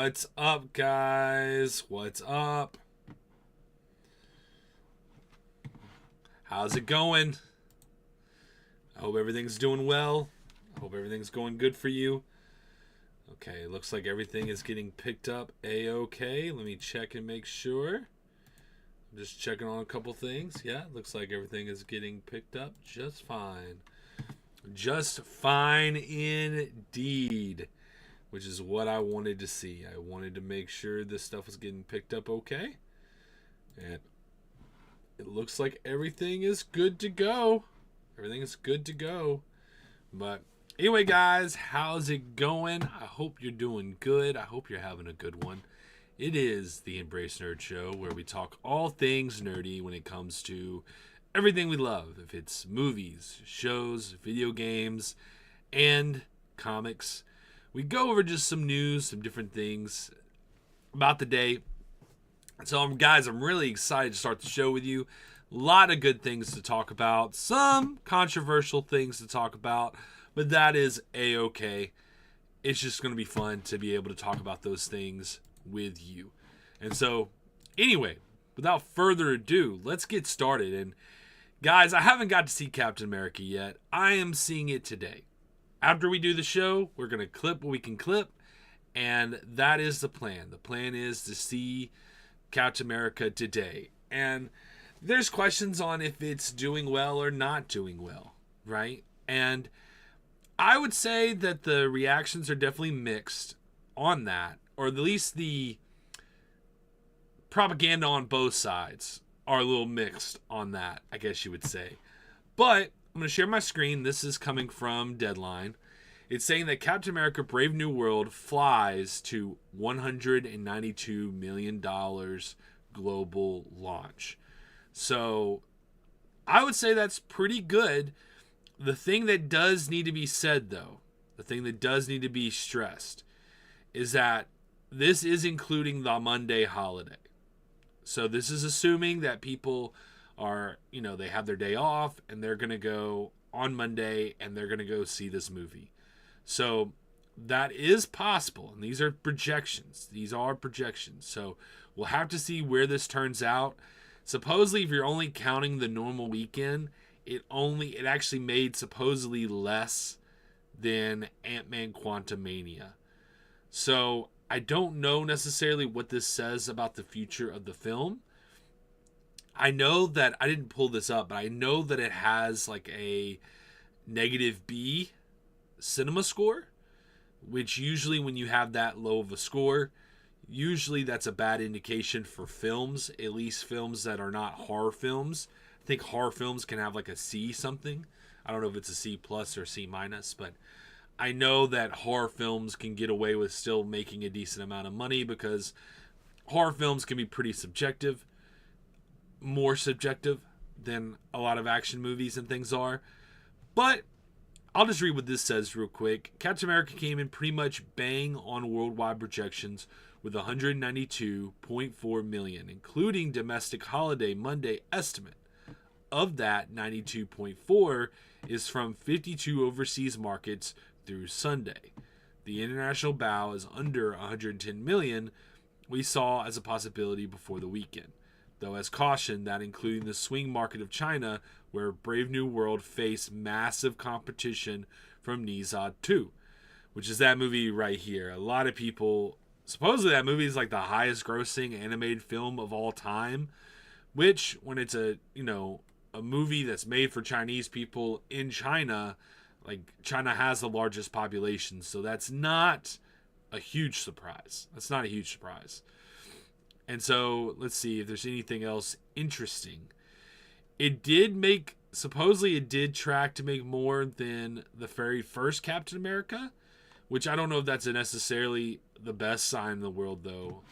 What's up, guys? What's up? How's it going? I hope everything's doing well. I hope everything's going good for you. Okay, it looks like everything is getting picked up A-okay. Let me check and make sure. I'm just checking on a couple things. Yeah, looks like everything is getting picked up just fine. Just fine indeed. Which is what I wanted to see. I wanted to make sure this stuff was getting picked up okay. And it looks like everything is good to go. Everything is good to go. But anyway, guys, how's it going? I hope you're doing good. I hope you're having a good one. It is the Embrace Nerd Show, where we talk all things nerdy when it comes to everything we love. If it's movies, shows, video games, and comics. We go over just some news, some different things about the day. So, guys, I'm really excited to start the show with you. A lot of good things to talk about. Some controversial things to talk about. But that is A-okay. It's just going to be fun to be able to talk about those things with you. And so, anyway, without further ado, let's get started. And, guys, I haven't got to see Captain America yet. I am seeing it today. After we do the show, we're going to clip what we can clip, and that is the plan. The plan is to see Captain America today. And there's questions on if it's doing well or not doing well, right? And I would say that the reactions are definitely mixed on that, or at least the propaganda on both sides are a little mixed on that, I guess you would say. But I'm going to share my screen. This is coming from Deadline. It's saying that Captain America Brave New World flies to $192 million global launch. So I would say that's pretty good. The thing that does need to be said, though, the thing that does need to be stressed, is that this is including the Monday holiday. So this is assuming that people are, they have their day off and they're going to go on Monday and they're going to go see this movie. So that is possible. And these are projections. So we'll have to see where this turns out. Supposedly, if you're only counting the normal weekend, it actually made supposedly less than Ant-Man Quantumania. So I don't know necessarily what this says about the future of the film. I know that, I didn't pull this up, but I know that it has like a -B cinema score, which usually when you have that low of a score, usually that's a bad indication for films, at least films that are not horror films. I think horror films can have like a C something. I don't know if it's a C plus or C minus, but I know that horror films can get away with still making a decent amount of money because horror films can be pretty subjective. More subjective than a lot of action movies and things are. But I'll just read what this says real quick. Captain America came in pretty much bang on worldwide projections with 192.4 million, including domestic holiday Monday estimate. Of that, 92.4 is from 52 overseas markets through Sunday. The international bow is under 110 million we saw as a possibility before the weekend. Though as caution that including the swing market of China, where Brave New World faced massive competition from Nizad 2, which is that movie right here. A lot of people, supposedly that movie is like the highest grossing animated film of all time, which when it's a movie that's made for Chinese people in China, like China has the largest population, so that's not a huge surprise. And so, let's see if there's anything else interesting. Supposedly it did track to make more than the very first Captain America, which I don't know if that's necessarily the best sign in the world, though,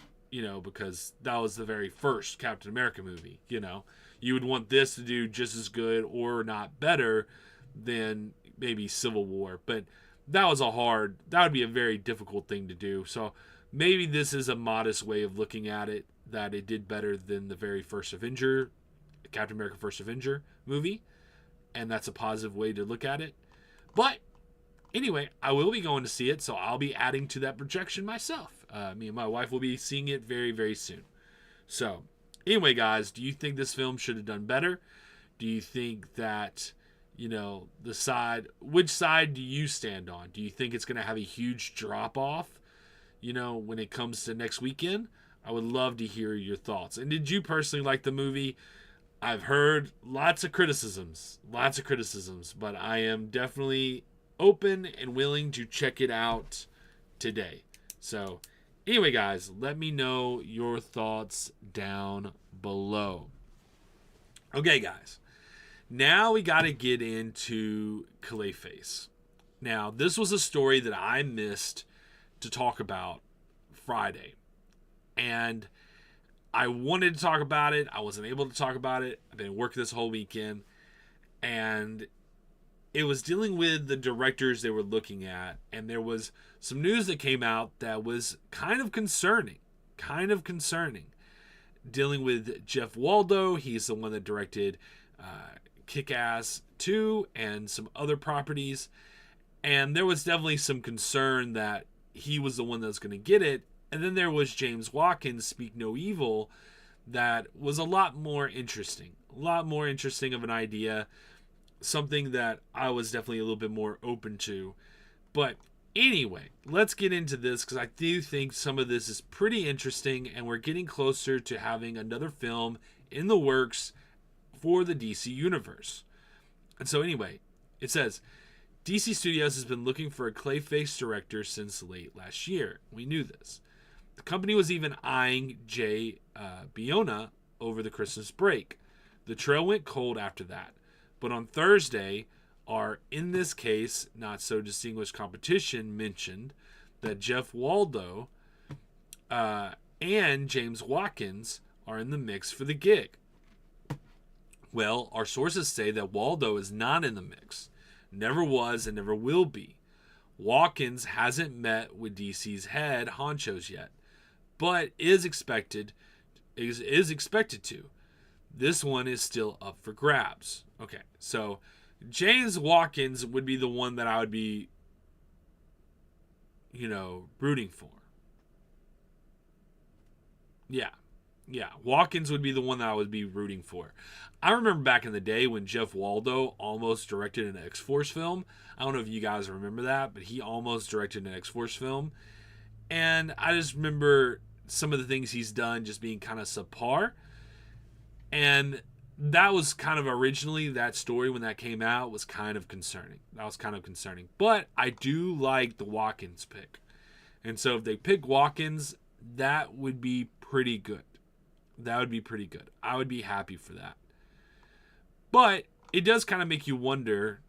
because that was the very first Captain America movie, You would want this to do just as good or not better than maybe Civil War, but that would be a very difficult thing to do, so maybe this is a modest way of looking at it, that it did better than the very first Captain America First Avenger movie, and that's a positive way to look at it. But anyway, I will be going to see it, so I'll be adding to that projection myself. Me and my wife will be seeing it very, very soon. So, anyway, guys, do you think this film should have done better? Do you think that, which side do you stand on? Do you think it's going to have a huge drop off, when it comes to next weekend? I would love to hear your thoughts. And did you personally like the movie? I've heard lots of criticisms, but I am definitely open and willing to check it out today. So, anyway, guys, let me know your thoughts down below. Okay, guys. Now we got to get into Clayface. Now, this was a story that I missed to talk about Friday. And I wanted to talk about it. I wasn't able to talk about it. I've been working this whole weekend. And it was dealing with the directors they were looking at. And there was some news that came out that was kind of concerning. Dealing with Jeff Waldo. He's the one that directed Kick-Ass 2 and some other properties. And there was definitely some concern that he was the one that was going to get it. And then there was James Watkins' Speak No Evil that was a lot more interesting. Of an idea. Something that I was definitely a little bit more open to. But anyway, let's get into this because I do think some of this is pretty interesting and we're getting closer to having another film in the works for the DC Universe. And so anyway, it says, DC Studios has been looking for a Clayface director since late last year. We knew this. The company was even eyeing Jay Biona over the Christmas break. The trail went cold after that. But on Thursday, our, in this case, not so distinguished competition mentioned that Jeff Waldo and James Watkins are in the mix for the gig. Well, our sources say that Waldo is not in the mix. Never was and never will be. Watkins hasn't met with DC's head honchos yet, but is expected to. This one is still up for grabs. Okay, so James Watkins would be the one that I would be, rooting for. Yeah, Watkins would be the one that I would be rooting for. I remember back in the day when Jeff Waldo almost directed an X-Force film. I don't know if you guys remember that, but he almost directed an X-Force film. And I just remember some of the things he's done just being kind of subpar. And that was kind of originally, that story when that came out was kind of concerning. But I do like the Watkins pick. And so if they pick Watkins, that would be pretty good. I would be happy for that. But it does kind of make you wonder,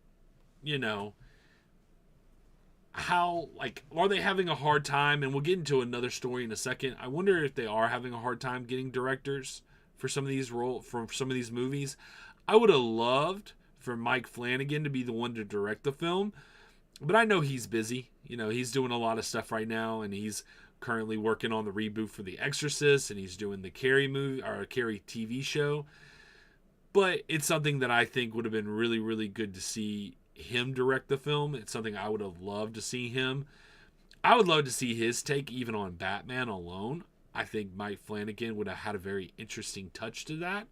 how, are they having a hard time? And we'll get into another story in a second. I wonder if they are having a hard time getting directors for some of these movies. I would have loved for Mike Flanagan to be the one to direct the film, but I know he's busy. He's doing a lot of stuff right now, and he's currently working on the reboot for The Exorcist, and he's doing the Carrie movie or Carrie TV show. But it's something that I think would have been really, really good to see him direct the film. It's something I would have loved to see him. I would love to see his take even on Batman alone. I think Mike Flanagan would have had a very interesting touch to that.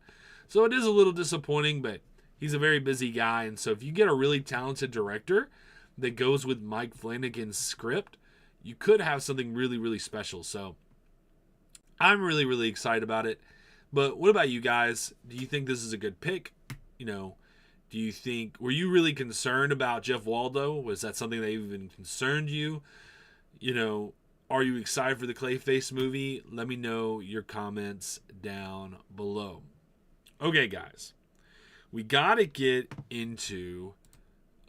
So it is a little disappointing, but he's a very busy guy. And so if you get a really talented director that goes with Mike Flanagan's script, you could have something really, really special. So I'm really, really excited about it. But what about you guys? Do you think this is a good pick? Were you really concerned about Jeff Waldo? Was that something that even concerned you? Are you excited for the Clayface movie? Let me know your comments down below. Okay, guys. We got to get into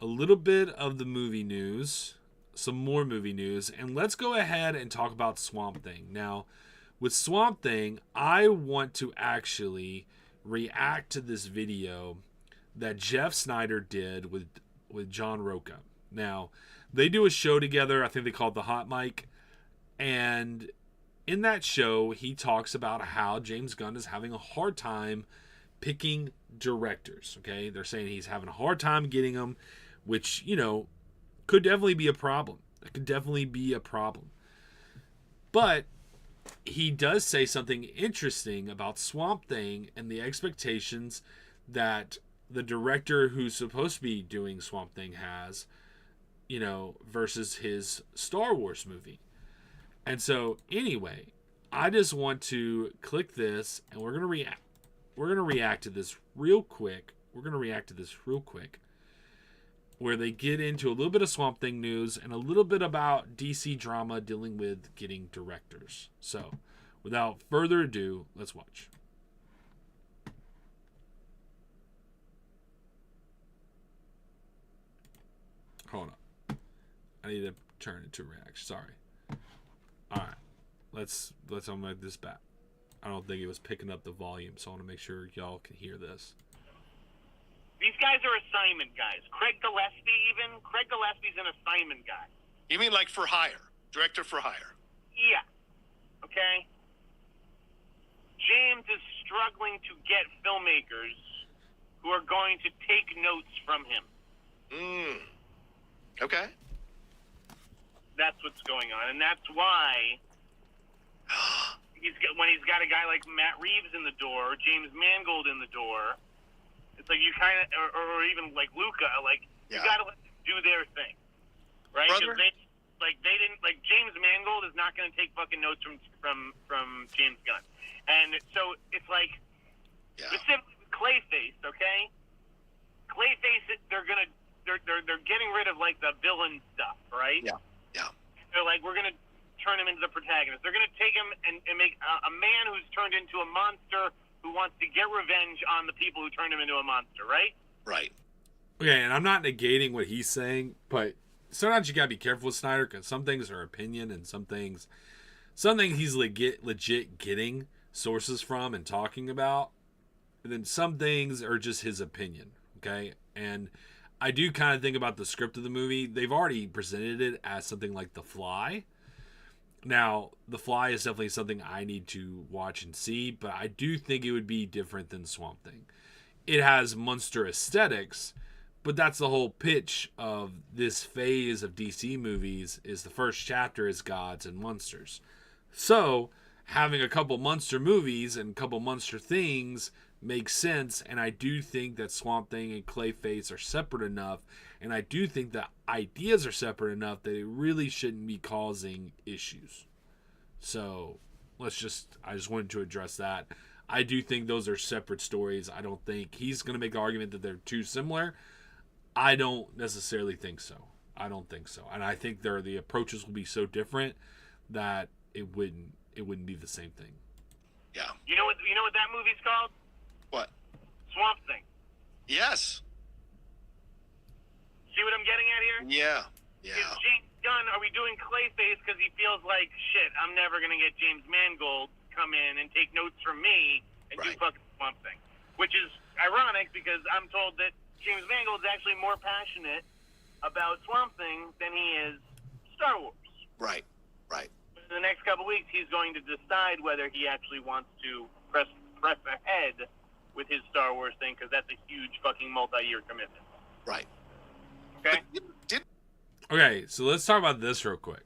a little bit of the movie news, some more movie news, and let's go ahead and talk about Swamp Thing. Now, with Swamp Thing, I want to actually react to this video that Jeff Snyder did with John Roca. Now, they do a show together. I think they call it The Hot Mic. And in that show, he talks about how James Gunn is having a hard time picking directors. Okay, they're saying he's having a hard time getting them, which, could definitely be a problem. It could definitely be a problem. But he does say something interesting about Swamp Thing and the expectations that the director who's supposed to be doing Swamp Thing has, versus his Star Wars movie. And so, anyway, I just want to click this, and we're gonna react. We're gonna react to this real quick. Where they get into a little bit of Swamp Thing news and a little bit about DC drama dealing with getting directors. So, without further ado, let's watch. Hold on. I need to turn it to reaction. Sorry. Alright. Let's unmic this back. I don't think it was picking up the volume, so I want to make sure y'all can hear this. These guys are assignment guys. Craig Gillespie even. Craig Gillespie's an assignment guy. You mean like for hire? Director for hire? Yeah. Okay? James is struggling to get filmmakers who are going to take notes from him. Okay. That's what's going on. And that's why when he's got a guy like Matt Reeves in the door, or James Mangold in the door, it's like you kind of, or even like Luca, you got to let them do their thing, right? Because they didn't, James Mangold is not going to take fucking notes from James Gunn, and so it's like specifically with Clayface, okay? Clayface, they're getting rid of like the villain stuff, right? Yeah. They're like, we're gonna turn him into the protagonist. They're gonna take him and make a man who's turned into a monster who wants to get revenge on the people who turned him into a monster, right? Right. Okay, and I'm not negating what he's saying, but sometimes you gotta be careful with Snyder because some things are opinion and some things he's legit getting sources from and talking about, and then some things are just his opinion. Okay, and I do kind of think about the script of the movie. They've already presented it as something like The Fly. Now, The Fly is definitely something I need to watch and see, but I do think it would be different than Swamp Thing. It has monster aesthetics, but that's the whole pitch of this phase of DC movies is the first chapter is gods and monsters. So, having a couple monster movies and a couple monster things makes sense, and I do think that Swamp Thing and Clayface are separate enough, and I do think that ideas are separate enough that it really shouldn't be causing issues. So I just wanted to address that. I do think those are separate stories. I don't think he's going to make the argument that they're too similar. I don't necessarily think so. And I think the approaches will be so different that it wouldn't be the same thing. Yeah. You know what that movie's called? What? Swamp Thing. Yes. See what I'm getting at here? Yeah. Is James Gunn, are we doing Clayface because he feels like, shit, I'm never going to get James Mangold to come in and take notes from me and do fucking Swamp Thing? Which is ironic because I'm told that James Mangold is actually more passionate about Swamp Thing than he is Star Wars. Right. In the next couple weeks, he's going to decide whether he actually wants to press ahead with his Star Wars thing, because that's a huge fucking multi-year commitment. Right. Okay? Okay, so let's talk about this real quick.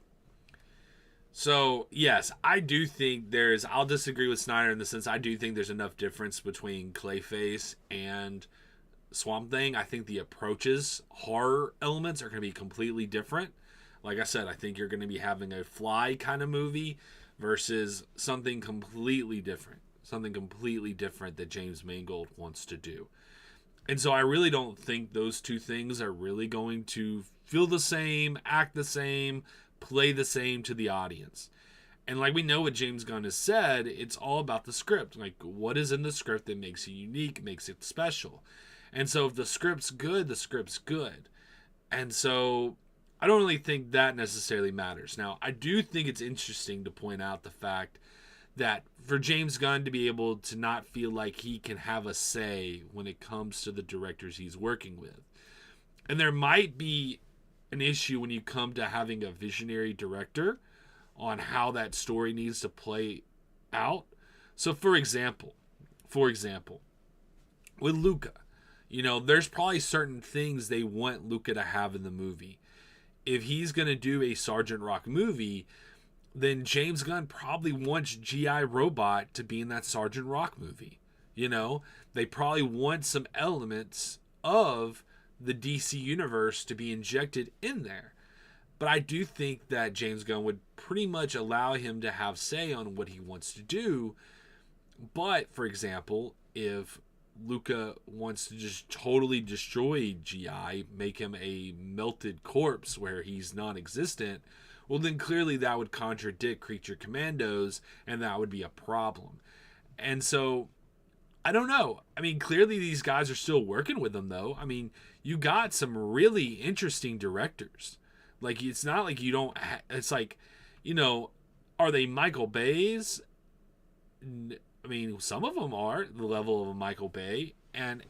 So, yes, I do think I'll disagree with Snyder in the sense I do think there's enough difference between Clayface and Swamp Thing. I think the approaches, horror elements are going to be completely different. Like I said, I think you're going to be having a Fly kind of movie versus something completely different that James Mangold wants to do. And so I really don't think those two things are really going to feel the same, act the same, play the same to the audience. And like we know what James Gunn has said, it's all about the script. Like, what is in the script that makes it unique, makes it special. And so if the script's good, the script's good. And so I don't really think that necessarily matters. Now, I do think it's interesting to point out the fact that for James Gunn to be able to not feel like he can have a say when it comes to the directors he's working with. And there might be an issue when you come to having a visionary director on how that story needs to play out. So for example, with Luca, there's probably certain things they want Luca to have in the movie. If he's going to do a Sergeant Rock movie, then James Gunn probably wants G.I. Robot to be in that Sergeant Rock movie. You know, they probably want some elements of the DC universe to be injected in there. But I do think that James Gunn would pretty much allow him to have say on what he wants to do. But, for example, if Luca wants to just totally destroy G.I., make him a melted corpse where he's non-existent, well, then clearly that would contradict Creature Commandos, and that would be a problem. And so, I don't know. I mean, clearly these guys are still working with them, though. I mean, you got some really interesting directors. Like, it's not like you don't... it's like, you know, are they Michael Bay's? I mean, some of them are the level of a Michael Bay. And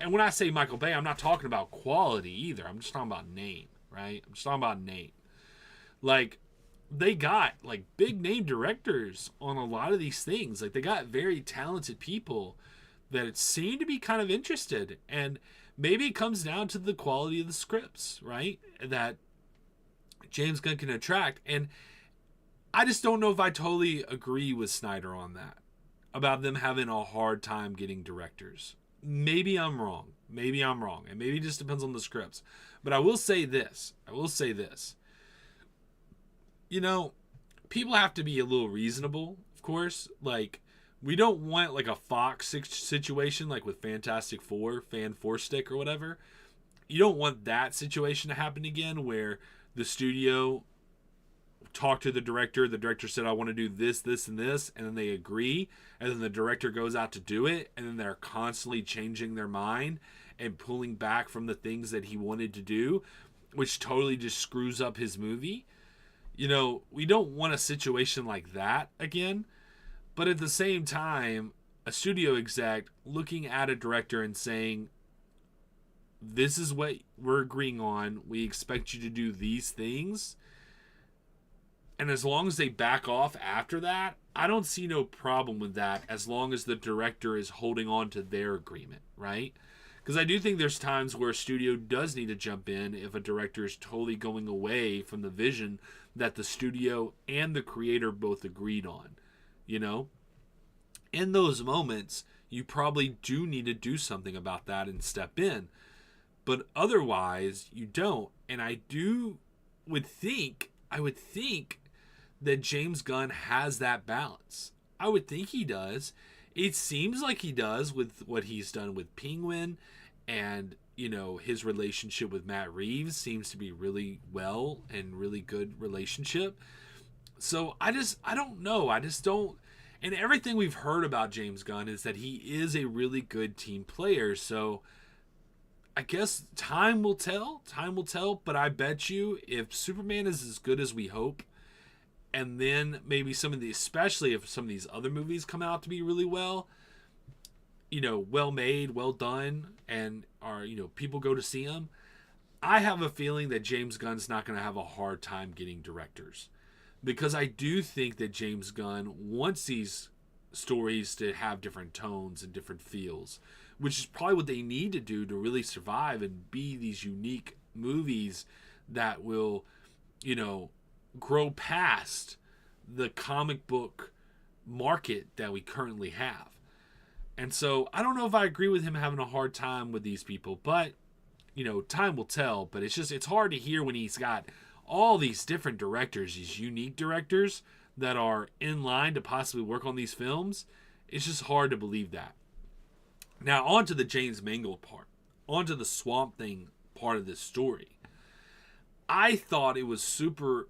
when I say Michael Bay, I'm not talking about quality either. I'm just talking about name, right? I'm just talking about name. Like, they got, like, big name directors on a lot of these things. Like, they got very talented people that seem to be kind of interested. And maybe it comes down to the quality of the scripts, right? That James Gunn can attract. And I just don't know if I totally agree with Snyder on that, about them having a hard time getting directors. Maybe I'm wrong. And maybe it just depends on the scripts. But I will say this. You know, people have to be a little reasonable, of course. Like, we don't want, like, a Fox situation, like with Fantastic Four, Fan Four Stick or whatever. You don't want that situation to happen again, where the studio talked to the director said, I want to do this, this, and this, and then they agree, and then the director goes out to do it, and then they're constantly changing their mind and pulling back from the things that he wanted to do, which totally just screws up his movie. You know, we don't want a situation like that again, but at the same time, a studio exec looking at a director and saying, this is what we're agreeing on, we expect you to do these things, and as long as they back off after that, I don't see no problem with that, as long as the director is holding on to their agreement, right? Because I do think there's times where a studio does need to jump in if a director is totally going away from the vision that the studio and the creator both agreed on, you know? In those moments, you probably do need to do something about that and step in. But otherwise, you don't. And I would think that James Gunn has that balance. I would think he does. It seems like he does with what he's done with Penguin, and, you know, his relationship with Matt Reeves seems to be really well and really good relationship. So I don't know. I just don't. And everything we've heard about James Gunn is that he is a really good team player. So I guess time will tell. But I bet you if Superman is as good as we hope, and then maybe especially if some of these other movies come out to be really well, you know, well made, well done, and are, you know, people go to see them, I have a feeling that James Gunn's not going to have a hard time getting directors. Because I do think that James Gunn wants these stories to have different tones and different feels, which is probably what they need to do to really survive and be these unique movies that will, you know, grow past the comic book market that we currently have. And so I don't know if I agree with him having a hard time with these people, but, you know, time will tell. But it's hard to hear when he's got all these different directors, these unique directors that are in line to possibly work on these films. It's just hard to believe that. Now, on to the James Mangold part. On to the Swamp Thing part of this story. I thought it was super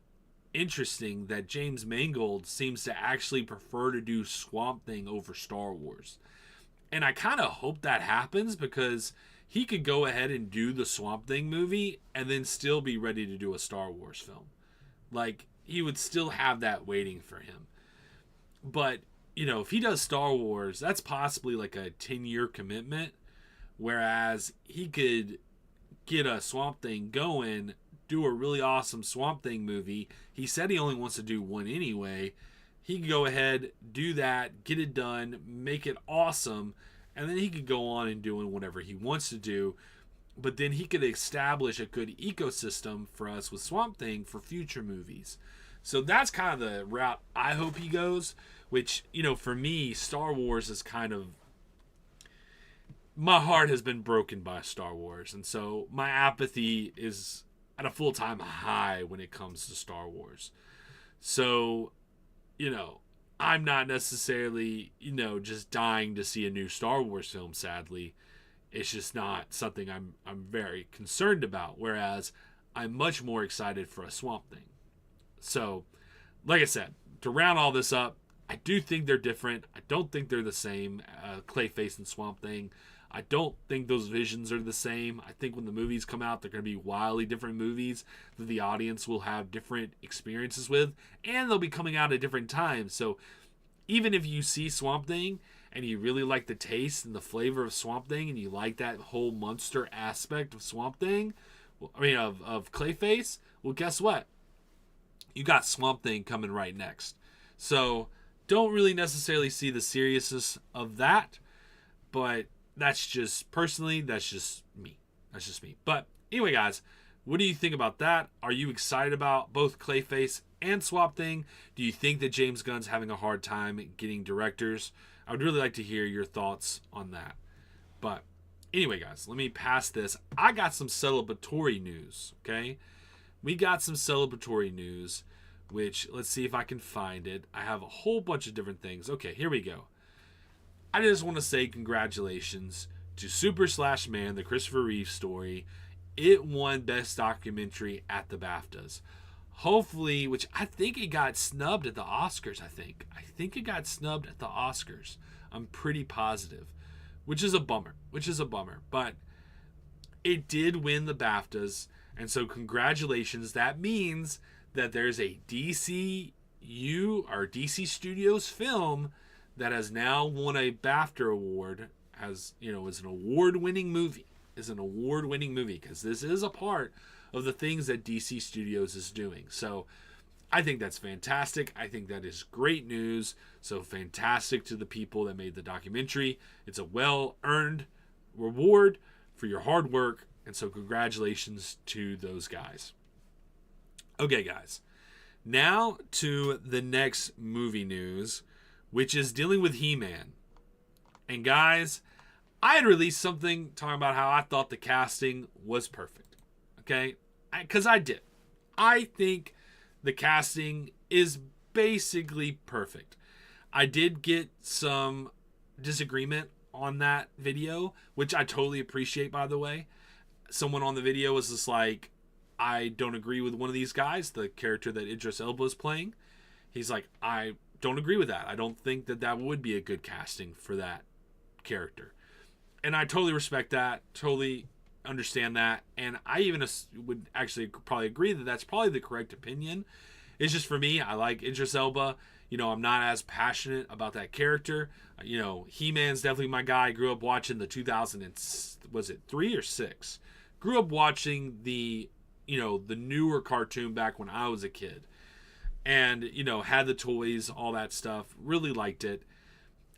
interesting that James Mangold seems to actually prefer to do Swamp Thing over Star Wars. And I kind of hope that happens, because he could go ahead and do the Swamp Thing movie and then still be ready to do a Star Wars film. Like, he would still have that waiting for him. But, you know, if he does Star Wars, that's possibly like a 10-year commitment. Whereas he could get a Swamp Thing going, do a really awesome Swamp Thing movie. He said he only wants to do one anyway. He could go ahead, do that, get it done, make it awesome, and then he could go on and doing whatever he wants to do. But then he could establish a good ecosystem for us with Swamp Thing for future movies. So that's kind of the route I hope he goes, which, for me, Star Wars is kind of, my heart has been broken by Star Wars. And so my apathy is at a full-time high when it comes to Star Wars. So, I'm not necessarily, just dying to see a new Star Wars film, sadly. It's just not something I'm very concerned about. Whereas I'm much more excited for a Swamp Thing. So, like I said, to round all this up, I do think they're different. I don't think they're the same, Clayface and Swamp Thing. I don't think those visions are the same. I think when the movies come out, they're going to be wildly different movies that the audience will have different experiences with, and they'll be coming out at different times. So even if you see Swamp Thing and you really like the taste and the flavor of Swamp Thing, and you like that whole monster aspect of Swamp Thing, of Clayface, well, guess what? You got Swamp Thing coming right next. So don't really necessarily see the seriousness of that, but that's just me. That's just me. But anyway, guys, what do you think about that? Are you excited about both Clayface and Swamp Thing? Do you think that James Gunn's having a hard time getting directors? I would really like to hear your thoughts on that. But anyway, guys, let me pass this. I got some celebratory news, okay? We got some celebratory news, which, let's see if I can find it. I have a whole bunch of different things. Okay, here we go. I just want to say congratulations to Super/Man, the Christopher Reeves story. It won Best Documentary at the BAFTAs. Hopefully, which I think it got snubbed at the Oscars, I think it got snubbed at the Oscars. I'm pretty positive, which is a bummer. But it did win the BAFTAs, and so congratulations. That means that there's a DCU or DC Studios film that has now won a BAFTA award, is an award-winning movie. Because this is a part of the things that DC Studios is doing. So I think that's fantastic. I think that is great news. So fantastic to the people that made the documentary. It's a well-earned reward for your hard work. And so congratulations to those guys. Okay, guys. Now to the next movie news, which is dealing with He-Man. And guys, I had released something talking about how I thought the casting was perfect. Okay? Because I did. I think the casting is basically perfect. I did get some disagreement on that video, which I totally appreciate, by the way. Someone on the video was just like, I don't agree with one of these guys, the character that Idris Elba is playing. He's like, I don't agree with that. I don't think that would be a good casting for that character. And I totally respect that, totally understand that. And I even would actually probably agree that that's probably the correct opinion. It's just, for me, I like Idris Elba. I'm not as passionate about that character. He-Man's definitely my guy. I grew up watching the 3 or 6? Grew up watching the newer cartoon back when I was a kid. And, had the toys, all that stuff. Really liked it.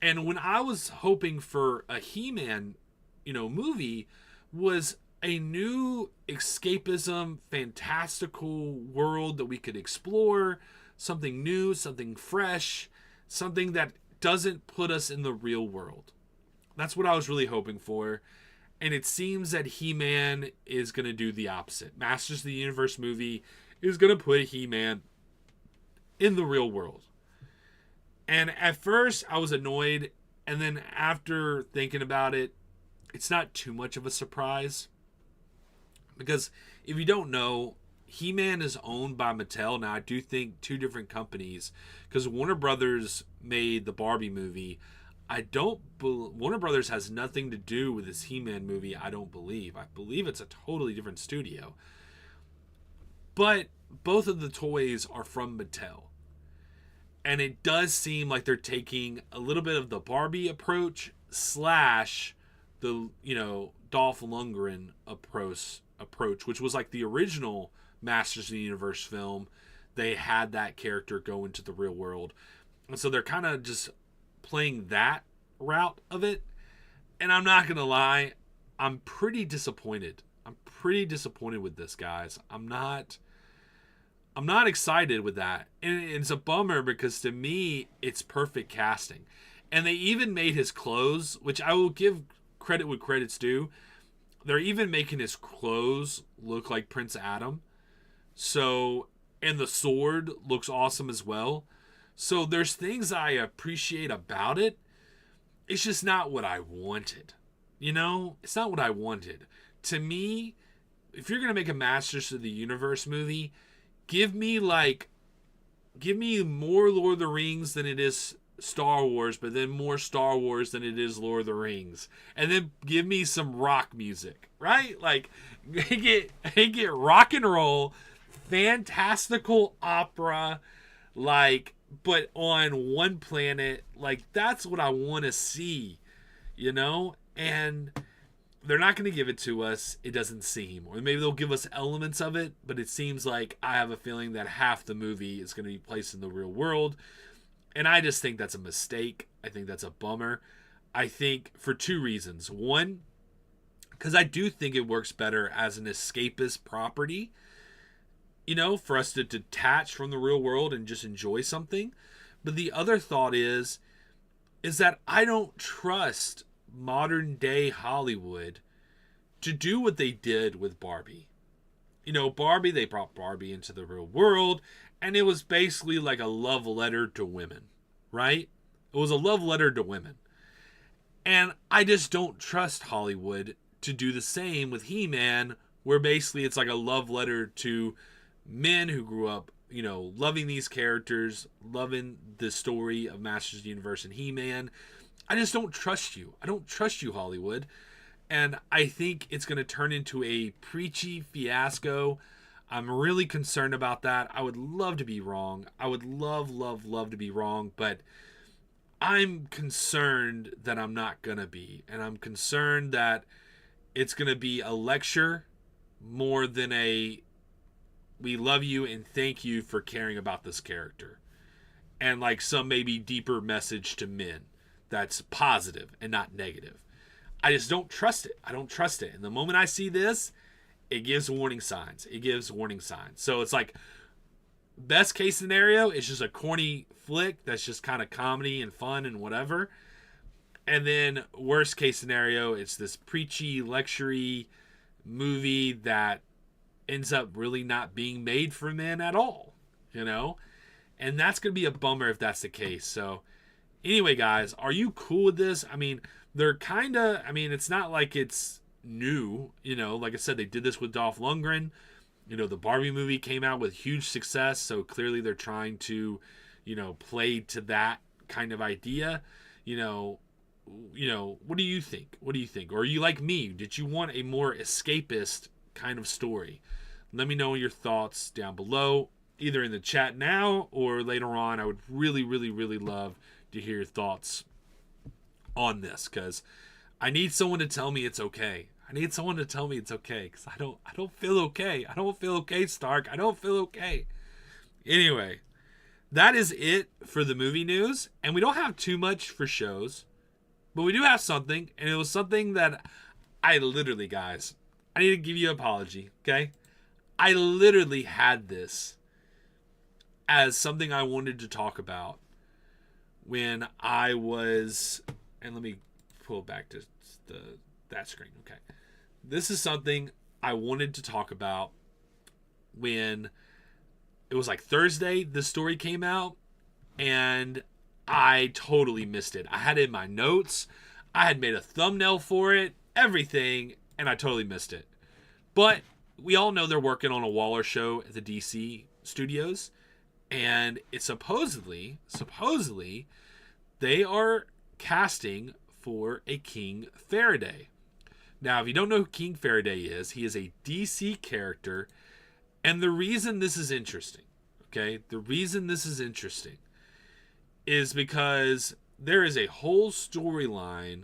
And when I was hoping for a He-Man, movie, was a new escapism, fantastical world that we could explore. Something new, something fresh. Something that doesn't put us in the real world. That's what I was really hoping for. And it seems that He-Man is going to do the opposite. Masters of the Universe movie is going to put He-Man in the real world. And at first, I was annoyed. And then after thinking about it, it's not too much of a surprise. Because if you don't know, He-Man is owned by Mattel. Now, I do think 2 different companies. Because Warner Brothers made the Barbie movie. Warner Brothers has nothing to do with this He-Man movie, I don't believe. I believe it's a totally different studio. But both of the toys are from Mattel. And it does seem like they're taking a little bit of the Barbie approach / the, Dolph Lundgren approach, which was like the original Masters of the Universe film. They had that character go into the real world. And so they're kind of just playing that route of it. And I'm not going to lie, I'm pretty disappointed. I'm pretty disappointed with this, guys. I'm not I'm not excited with that. And it's a bummer because to me, it's perfect casting. And they even made his clothes, which I will give credit where credit's due. They're even making his clothes look like Prince Adam. So, and the sword looks awesome as well. So there's things I appreciate about it. It's just not what I wanted. You know? It's not what I wanted. To me, if you're going to make a Masters of the Universe movie, give me more Lord of the Rings than it is Star Wars, but then more Star Wars than it is Lord of the Rings. And then give me some rock music, right? Like, get rock and roll, fantastical opera, like, but on one planet. Like, that's what I want to see, you know? And they're not going to give it to us, it doesn't seem. Or maybe they'll give us elements of it, but it seems like I have a feeling that half the movie is going to be placed in the real world. And I just think that's a mistake. I think that's a bummer. I think for two reasons. One, because I do think it works better as an escapist property, you know, for us to detach from the real world and just enjoy something. But the other thought is that I don't trust modern day Hollywood to do what they did with Barbie. You know, Barbie, they brought Barbie into the real world, and it was basically like a love letter to women, right? It was a love letter to women. And I just don't trust Hollywood to do the same with He-Man, where basically it's like a love letter to men who grew up, you know, loving these characters, loving the story of Masters of the Universe and He-Man. I just don't trust you. I don't trust you, Hollywood. And I think it's going to turn into a preachy fiasco. I'm really concerned about that. I would love to be wrong. I would love to be wrong. But I'm concerned that I'm not going to be. And I'm concerned that it's going to be a lecture more than a we love you and thank you for caring about this character. And like some maybe deeper message to men that's positive and not negative. I just don't trust it. I don't trust it. And the moment I see this, it gives warning signs. So it's like, best case scenario, it's just a corny flick that's just kind of comedy and fun and whatever. And then worst case scenario, it's this preachy, lectury movie that ends up really not being made for men at all, you know? And that's going to be a bummer if that's the case. So anyway, guys, are you cool with this? I mean, they're kind of, I mean, it's not like it's new, you know, like I said, they did this with Dolph Lundgren. You know, the Barbie movie came out with huge success, so clearly they're trying to, you know, play to that kind of idea. You know, what do you think? Or are you like me? Did you want a more escapist kind of story? Let me know your thoughts down below, either in the chat now or later on. I would really love to hear your thoughts on this, because I need someone to tell me it's okay. Because I don't feel okay. I don't feel okay, Stark. I don't feel okay. Anyway, that is it for the movie news. And we don't have too much for shows, but we do have something. And it was something that I literally, guys, I need to give you an apology, okay? I literally had this as something I wanted to talk about when I was, and let me pull back to that screen. Okay. This is something I wanted to talk about when it was like Thursday, the story came out, and I totally missed it. I had it in my notes. I had made a thumbnail for it, everything, and I totally missed it. But we all know they're working on a Waller show at the DC studios, and it's supposedly they are casting for a King Faraday. Now, if you don't know who King Faraday is, he is a DC character, and the reason this is interesting, is because there is a whole storyline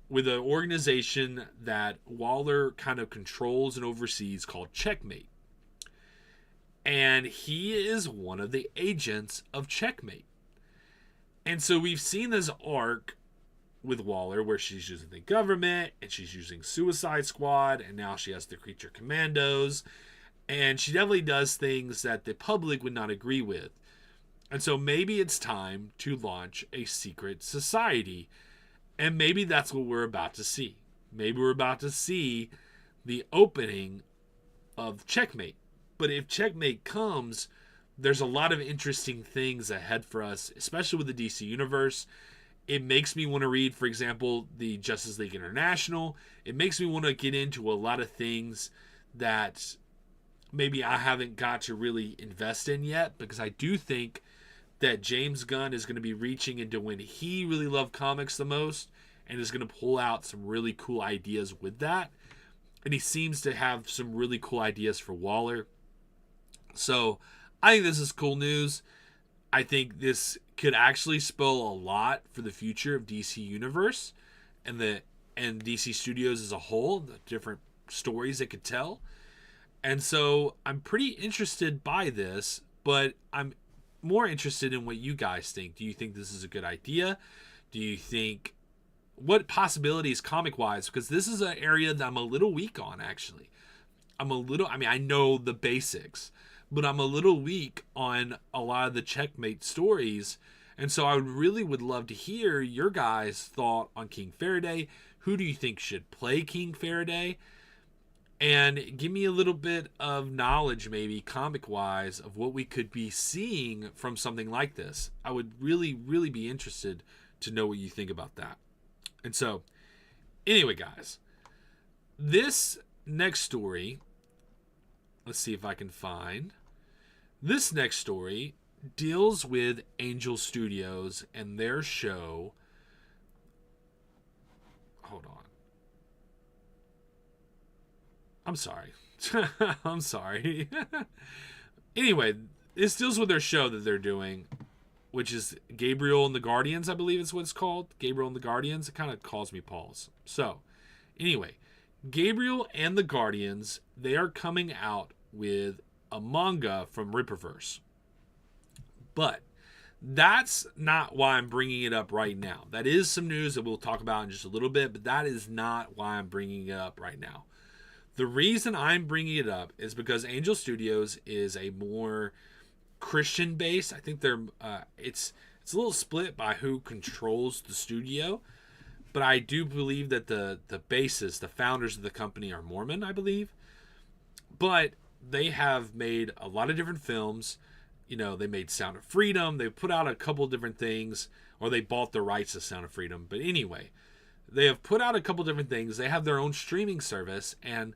with an organization that Waller kind of controls and oversees called Checkmate. And he is one of the agents of Checkmate. And so we've seen this arc with Waller where she's using the government and she's using Suicide Squad, and now she has the Creature Commandos. And she definitely does things that the public would not agree with. And so maybe it's time to launch a secret society. And maybe that's what we're about to see. Maybe we're about to see the opening of Checkmate. But if Checkmate comes, there's a lot of interesting things ahead for us, especially with the DC Universe. It makes me want to read, for example, the Justice League International. It makes me want to get into a lot of things that maybe I haven't got to really invest in yet, because I do think that James Gunn is going to be reaching into when he really loved comics the most and is going to pull out some really cool ideas with that. And he seems to have some really cool ideas for Waller. So I think this is cool news. I think this could actually spell a lot for the future of DC Universe and DC Studios as a whole, the different stories it could tell. And so I'm pretty interested by this, but I'm more interested in what you guys think. Do you think this is a good idea? Do you think, what possibilities comic-wise? Because this is an area that I'm a little weak on, actually. I know the basics, but I'm a little weak on a lot of the Checkmate stories. And so I really would love to hear your guys' thought on King Faraday. Who do you think should play King Faraday? And give me a little bit of knowledge, maybe comic-wise, of what we could be seeing from something like this. I would really, really be interested to know what you think about that. And so, anyway, guys, this next story, let's see if I can find. This next story deals with Angel Studios and their show. Hold on. I'm sorry. I'm sorry. Anyway, this deals with their show that they're doing, which is Gabriel and the Guardians, I believe is what it's called. Gabriel and the Guardians. It kind of calls me pause. So, anyway, Gabriel and the Guardians, they are coming out with a manga from Rippaverse. But that's not why I'm bringing it up right now. That is some news that we'll talk about in just a little bit, but that is not why I'm bringing it up right now. The reason I'm bringing it up is because Angel Studios is a more Christian base. I think they're it's a little split by who controls the studio, but I do believe that the basis, the founders of the company are Mormon, I believe. But they have made a lot of different films. You know, they made Sound of Freedom. They put out a couple different things, or they bought the rights to Sound of Freedom. But anyway, they have put out a couple different things. They have their own streaming service, and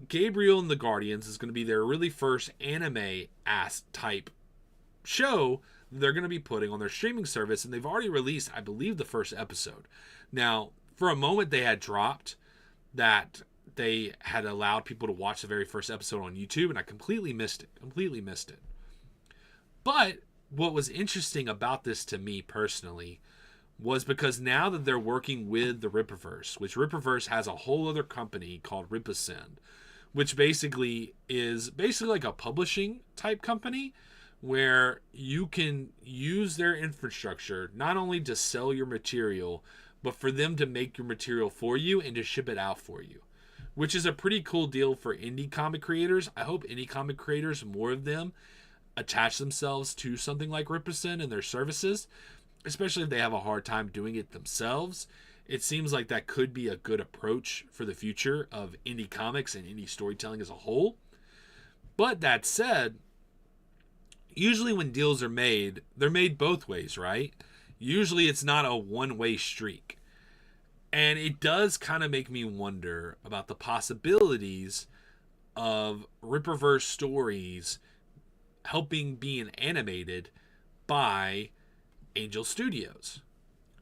Gabriel and the Guardians is going to be their really first anime-ass type show they're going to be putting on their streaming service, and they've already released, I believe, the first episode. Now, for a moment, they had dropped that they had allowed people to watch the very first episode on YouTube, and I completely missed it. But what was interesting about this to me personally was because now that they're working with the Rippaverse, which Rippaverse has a whole other company called Rippasend, which basically is like a publishing type company where you can use their infrastructure not only to sell your material, but for them to make your material for you and to ship it out for you, which is a pretty cool deal for indie comic creators. I hope indie comic creators, more of them, attach themselves to something like Rippasend and their services, especially if they have a hard time doing it themselves. It seems like that could be a good approach for the future of indie comics and indie storytelling as a whole. But that said, usually when deals are made, they're made both ways, right? Usually it's not a one-way streak. And it does kind of make me wonder about the possibilities of Rippaverse stories helping being animated by Angel Studios.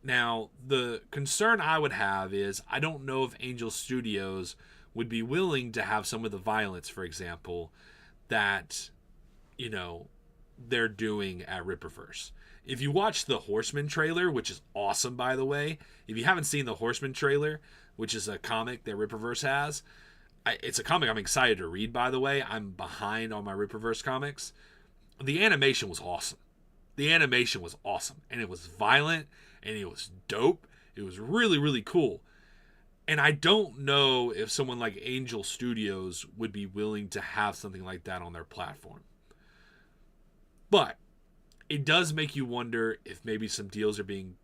Now, the concern I would have is I don't know if Angel Studios would be willing to have some of the violence, for example, that, you know, they're doing at Rippaverse. If you watch the Horseman trailer, which is awesome, by the way, if you haven't seen the Horseman trailer, which is a comic that Rippaverse has, it's a comic I'm excited to read, by the way. I'm behind on my Rippaverse comics. The animation was awesome. And it was violent, and it was dope. It was really, really cool. And I don't know if someone like Angel Studios would be willing to have something like that on their platform. But it does make you wonder if maybe some deals are being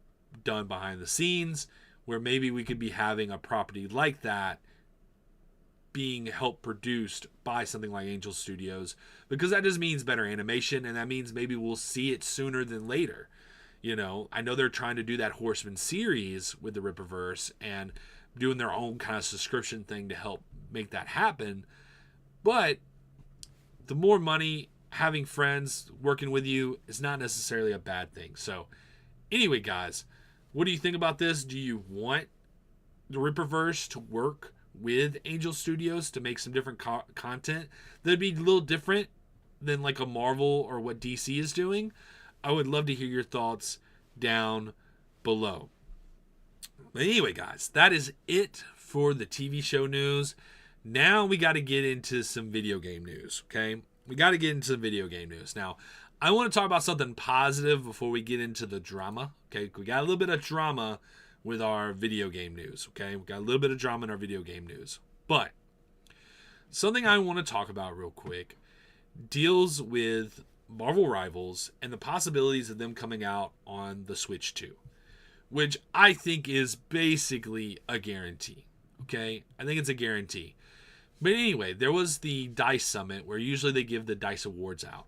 done behind the scenes where maybe we could be having a property like that being help produced by something like Angel Studios, because that just means better animation, and that means maybe we'll see it sooner than later. You know, I know they're trying to do that Horseman series with the Rippaverse and doing their own kind of subscription thing to help make that happen. But the more money, having friends working with you is not necessarily a bad thing. So anyway, guys, what do you think about this? Do you want the Rippaverse to work with Angel Studios to make some different content that'd be a little different than like a Marvel or what DC is doing? I would love to hear your thoughts down below. But anyway, guys, that is it for the TV show news. Now we got to get into some video game news, okay? We got to get into some video game news. Now, I want to talk about something positive before we get into the drama, okay? We got a little bit of drama with our video game news, okay? We got a little bit of drama in our video game news. But something I want to talk about real quick deals with Marvel Rivals and the possibilities of them coming out on the Switch 2, which I think is basically a guarantee, okay? I think it's a guarantee. But anyway, there was the DICE Summit where usually they give the DICE Awards out.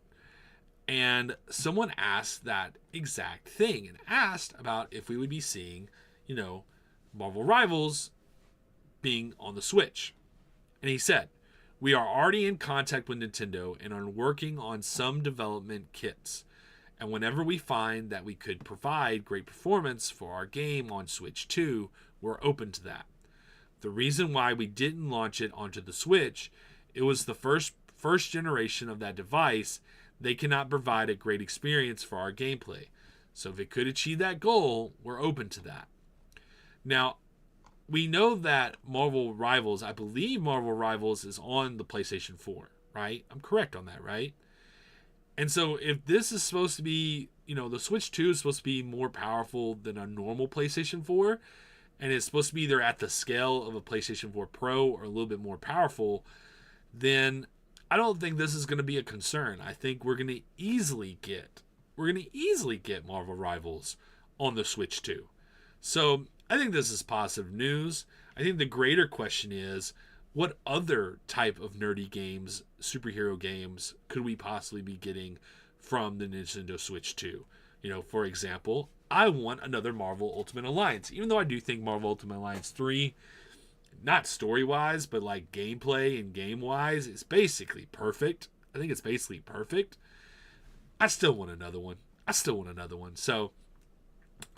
And someone asked that exact thing and asked about if we would be seeing, you know, Marvel Rivals being on the Switch. And he said, "We are already in contact with Nintendo and are working on some development kits. And whenever we find that we could provide great performance for our game on Switch 2, we're open to that. The reason why we didn't launch it onto the Switch, it was the first generation of that device. They cannot provide a great experience for our gameplay. So if it could achieve that goal, we're open to that." Now, we know that Marvel Rivals, I believe Marvel Rivals is on the PlayStation 4, right? I'm correct on that, right? And so if this is supposed to be, you know, the Switch 2 is supposed to be more powerful than a normal PlayStation 4, and it's supposed to be either at the scale of a PlayStation 4 Pro or a little bit more powerful, then I don't think this is going to be a concern. I think we're going to easily get Marvel Rivals on the Switch 2. So I think this is positive news. I think the greater question is, what other type of nerdy games, superhero games, could we possibly be getting from the Nintendo Switch 2? You know, for example, I want another Marvel Ultimate Alliance. Even though I do think Marvel Ultimate Alliance 3, not story-wise, but like gameplay and game-wise, is basically perfect. I think it's basically perfect. I still want another one. So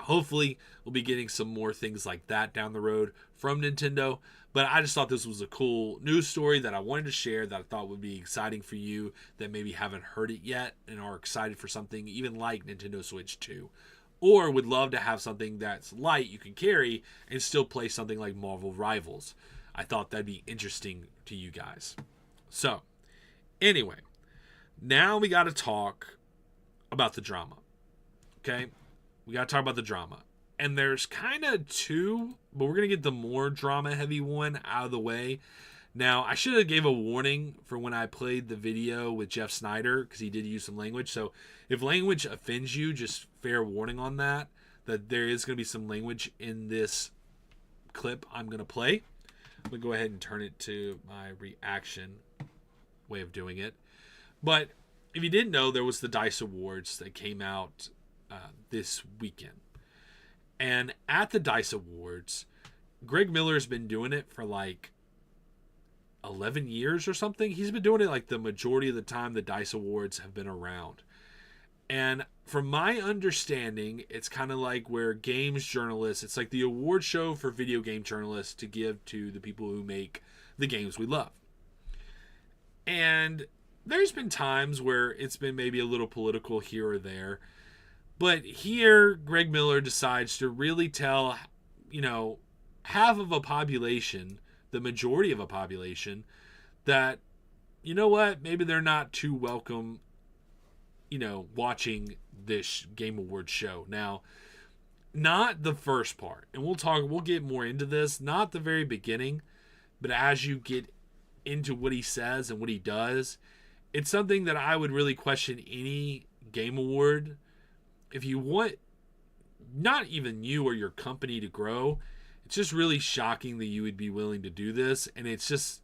hopefully we'll be getting some more things like that down the road from Nintendo. But I just thought this was a cool news story that I wanted to share, that I thought would be exciting for you that maybe haven't heard it yet and are excited for something even like Nintendo Switch 2. Or would love to have something that's light you can carry and still play something like Marvel Rivals. I thought that'd be interesting to you guys. So, anyway, now we got to talk about the drama. Okay? We got to talk about the drama. And there's kind of two, but we're going to get the more drama-heavy one out of the way. Now, I should have gave a warning for when I played the video with Jeff Snyder, because he did use some language. So if language offends you, just fair warning on that there is going to be some language in this clip I'm going to play. I'm going to go ahead and turn it to my reaction way of doing it. But if you didn't know, there was the DICE Awards that came out this weekend. And at the DICE Awards, Greg Miller's been doing it for like 11 years or something. He's been doing it like the majority of the time the DICE Awards have been around. And from my understanding, it's kind of like where games journalists, it's like the award show for video game journalists to give to the people who make the games we love. And there's been times where it's been maybe a little political here or there. But here, Greg Miller decides to really tell, you know, half of a population, the majority of a population, that, you know what, maybe they're not too welcome, you know, watching this Game Awards show. Now, not the first part. And we'll get more into this, not the very beginning, but as you get into what he says and what he does, it's something that I would really question any game award. If you want not even you or your company to grow, it's just really shocking that you would be willing to do this. And it's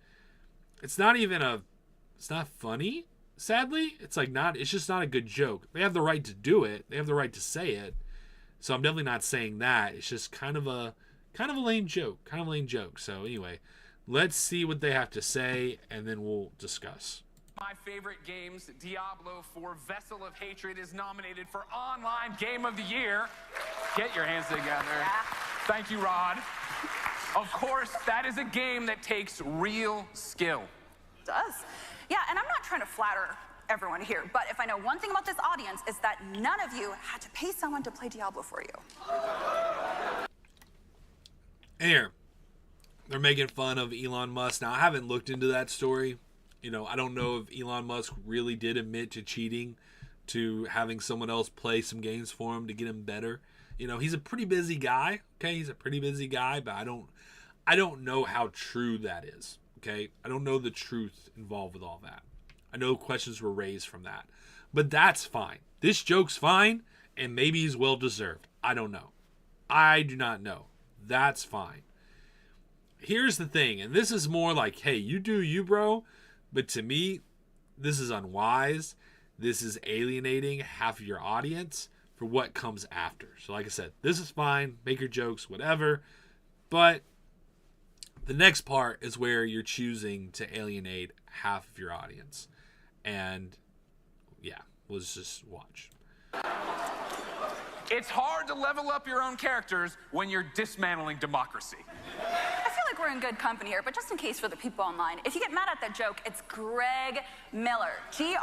not funny, sadly. It's just not a good joke. They have the right to do it. They have the right to say it. So I'm definitely not saying that. It's just kind of a lame joke. So anyway, let's see what they have to say, and then we'll discuss. My favorite games, Diablo 4 Vessel of Hatred is nominated for Online Game of the Year. Get your hands together. Yeah. Thank you, Rod. Of course, that is a game that takes real skill. It does. Yeah, and I'm not trying to flatter everyone here, but if I know one thing about this audience, is that none of you had to pay someone to play Diablo for you. Here, they're making fun of Elon Musk. Now, I haven't looked into that story. I don't know if Elon Musk really did admit to cheating, to having someone else play some games for him to get him better. He's a pretty busy guy. Okay, he's a pretty busy guy, but I don't know how true that is. Okay, I don't know the truth involved with all that. I know questions were raised from that, but that's fine. This joke's fine, and maybe he's well deserved. I don't know. I do not know. That's fine. Here's the thing, and this is more like, hey, you do you, bro. But to me, this is unwise. This is alienating half of your audience for what comes after. So like I said, this is fine. Make your jokes, whatever. But the next part is where you're choosing to alienate half of your audience. And yeah, let's just watch. It's hard to level up your own characters when you're dismantling democracy. I feel like we're in good company here, but just in case for the people online, if you get mad at that joke, it's Greg Miller. Greg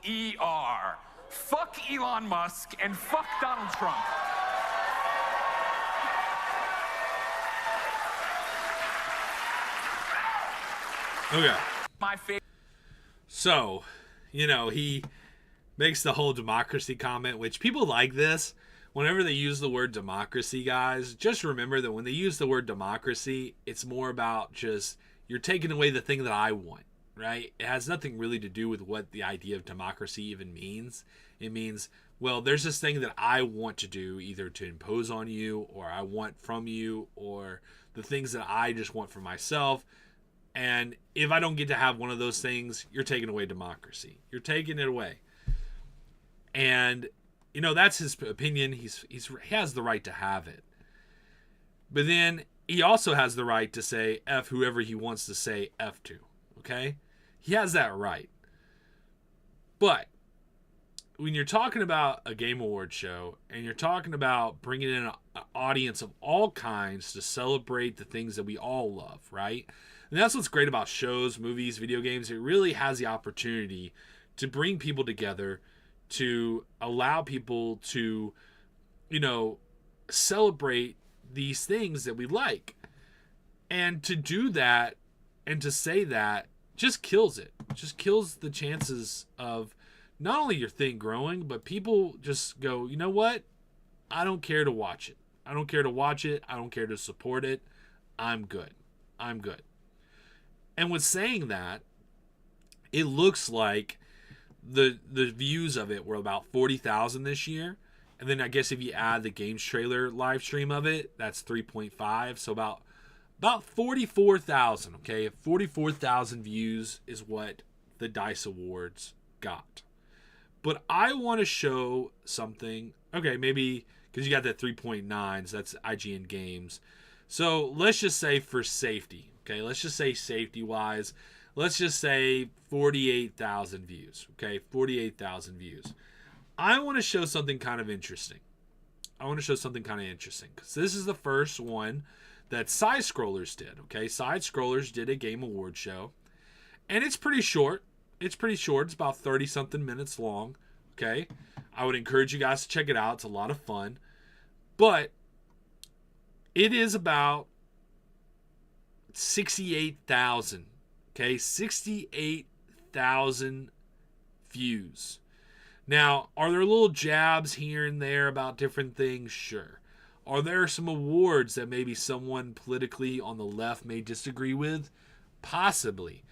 Miller. Fuck Elon Musk and fuck Donald Trump. Okay. My favorite. So, he makes the whole democracy comment, which people like this. Whenever they use the word democracy, guys, just remember that when they use the word democracy, it's more about just, you're taking away the thing that I want, right? It has nothing really to do with what the idea of democracy even means. It means, well, there's this thing that I want to do, either to impose on you, or I want from you, or the things that I just want for myself. And if I don't get to have one of those things, you're taking away democracy. You're taking it away. And that's his opinion. He has the right to have it. But then he also has the right to say F whoever he wants to say F to. Okay? He has that right. But when you're talking about a Game Award show and you're talking about bringing in an audience of all kinds to celebrate the things that we all love, right? And that's what's great about shows, movies, video games. It really has the opportunity to bring people together, to allow people to, celebrate these things that we like. And to do that and to say that just kills it. Just kills the chances of not only your thing growing, but people just go, you know what? I don't care to watch it. I don't care to watch it. I don't care to support it. I'm good. And with saying that, it looks like the views of it were about 40,000 this year. And then I guess if you add the games trailer live stream of it, that's 3.5. So about 44,000, okay? 44,000 views is what the DICE Awards got. But I want to show something. Okay, maybe because you got that 3.9, so that's IGN Games. So let's just say for safety, okay? Let's just say safety-wise, let's just say 48,000 views, okay? 48,000 views. I want to show something kind of interesting. Because this is the first one that Side Scrollers did, okay? Side Scrollers did a Game Award show, and it's pretty short. It's about 30-something minutes long, okay? I would encourage you guys to check it out. It's a lot of fun. But it is about 68,000, okay? 68,000 views. Now, are there little jabs here and there about different things? Sure. Are there some awards that maybe someone politically on the left may disagree with? Possibly.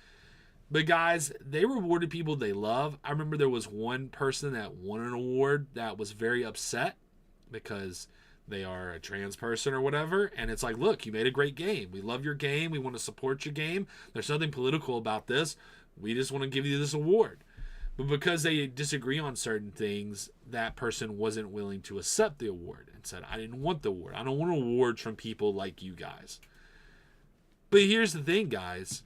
But guys, they rewarded people they love. I remember there was one person that won an award that was very upset because they are a trans person or whatever. And it's like, look, you made a great game. We love your game. We want to support your game. There's nothing political about this. We just want to give you this award. But because they disagree on certain things, that person wasn't willing to accept the award and said, I didn't want the award. I don't want awards from people like you guys. But here's the thing, guys.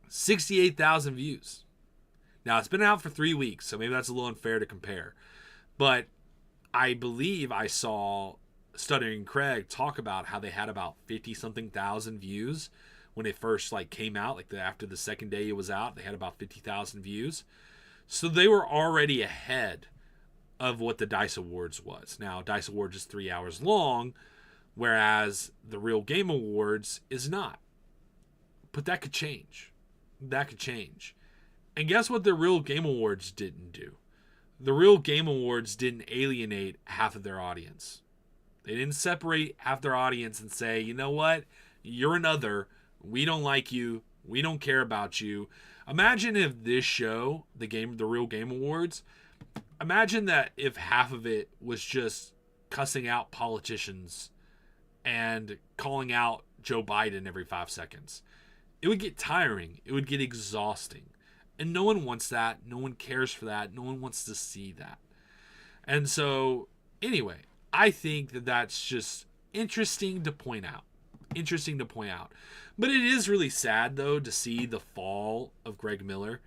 68,000 views. Now, it's been out for 3 weeks, so maybe that's a little unfair to compare. But I believe I saw Stuttering Craig talk about how they had about 50-something thousand views when it first came out. After the second day it was out, they had about 50,000 views. So they were already ahead of what the DICE Awards was. Now, DICE Awards is 3 hours long, whereas the Real Game Awards is not. But that could change. That could change. And guess what the Real Game Awards didn't do? The Real Game Awards didn't alienate half of their audience. They didn't separate half their audience and say, you know what? You're another. We don't like you. We don't care about you. Imagine if this show, the Real Game Awards, imagine that if half of it was just cussing out politicians and calling out Joe Biden every 5 seconds. It would get tiring. It would get exhausting. And no one wants that. No one cares for that. No one wants to see that. And so, anyway, I think that that's just interesting to point out. Interesting to point out. But it is really sad, though, to see the fall of Greg Miller.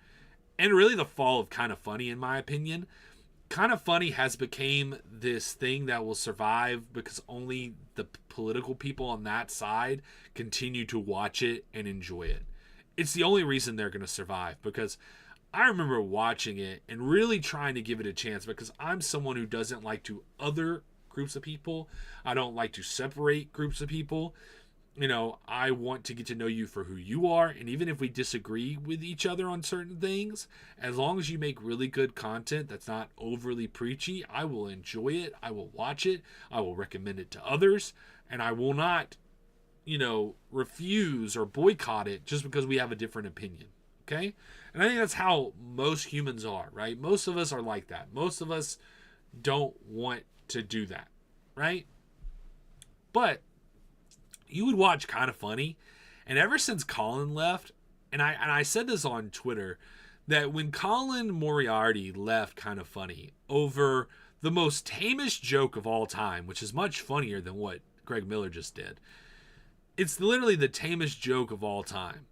And really the fall of Kinda Funny, in my opinion. Kinda Funny has become this thing that will survive because only the political people on that side continue to watch it and enjoy it. It's the only reason they're going to survive, because I remember watching it and really trying to give it a chance, because I'm someone who doesn't like to other groups of people. I don't like to separate groups of people. You know, I want to get to know you for who you are, and even if we disagree with each other on certain things, as long as you make really good content that's not overly preachy, I will enjoy it, I will watch it, I will recommend it to others, and I will not, refuse or boycott it just because we have a different opinion, okay? And I think that's how most humans are, right? Most of us are like that. Most of us don't want to do that, right? But you would watch Kinda Funny, and ever since Colin left, and I said this on Twitter, that when Colin Moriarty left Kinda Funny over the most tamest joke of all time, which is much funnier than what Greg Miller just did, it's literally the tamest joke of all time.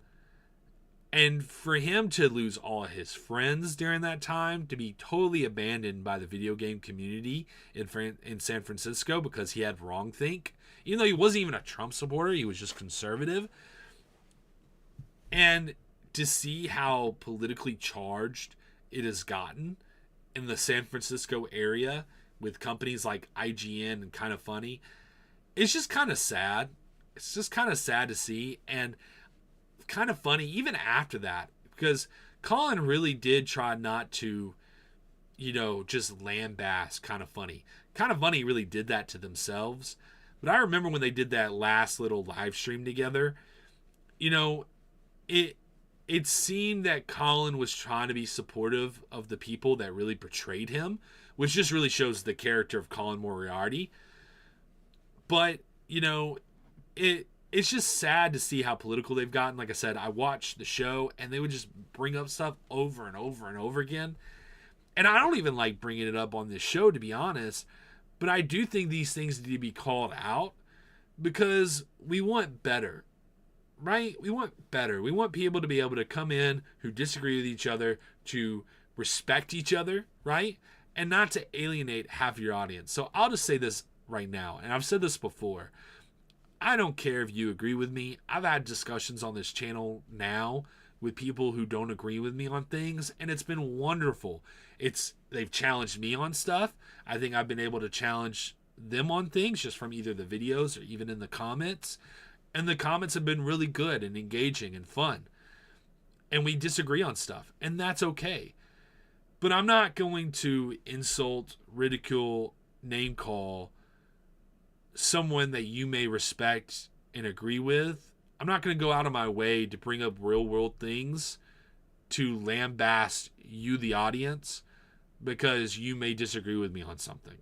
And for him to lose all of his friends during that time, to be totally abandoned by the video game community in San Francisco because he had wrongthink, even though he wasn't even a Trump supporter, he was just conservative. And to see how politically charged it has gotten in the San Francisco area with companies like IGN and Kinda Funny, it's just kind of sad. It's just kind of sad to see. And Kinda Funny, even after that, because Colin really did try not to, just lambast Kinda Funny. Kinda Funny really did that to themselves. But I remember when they did that last little live stream together, it seemed that Colin was trying to be supportive of the people that really betrayed him, which just really shows the character of Colin Moriarty. But, it's just sad to see how political they've gotten. Like I said, I watched the show, and they would just bring up stuff over and over and over again. And I don't even like bringing it up on this show, to be honest. But I do think these things need to be called out because we want better, right? We want better. We want people to be able to come in who disagree with each other, to respect each other, right? And not to alienate half of your audience. So I'll just say this right now, and I've said this before. I don't care if you agree with me. I've had discussions on this channel now with people who don't agree with me on things, and it's been wonderful. They've challenged me on stuff. I think I've been able to challenge them on things just from either the videos or even in the comments. And the comments have been really good and engaging and fun. And we disagree on stuff, and that's okay. But I'm not going to insult, ridicule, name call someone that you may respect and agree with. I'm not going to go out of my way to bring up real world things to lambaste you, the audience, because you may disagree with me on something.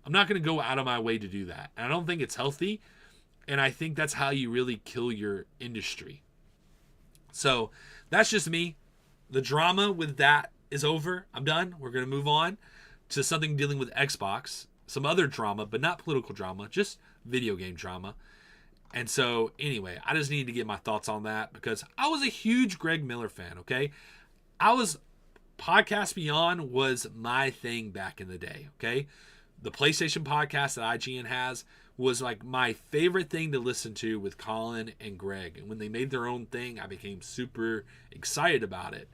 I'm not going to go out of my way to do that. And I don't think it's healthy. And I think that's how you really kill your industry. So that's just me. The drama with that is over. I'm done. We're going to move on to something dealing with Xbox. Some other drama, but not political drama, just video game drama. And so, anyway, I just needed to get my thoughts on that because I was a huge Greg Miller fan, okay? Podcast Beyond was my thing back in the day, okay? The PlayStation podcast that IGN has was like my favorite thing to listen to with Colin and Greg. And when they made their own thing, I became super excited about it.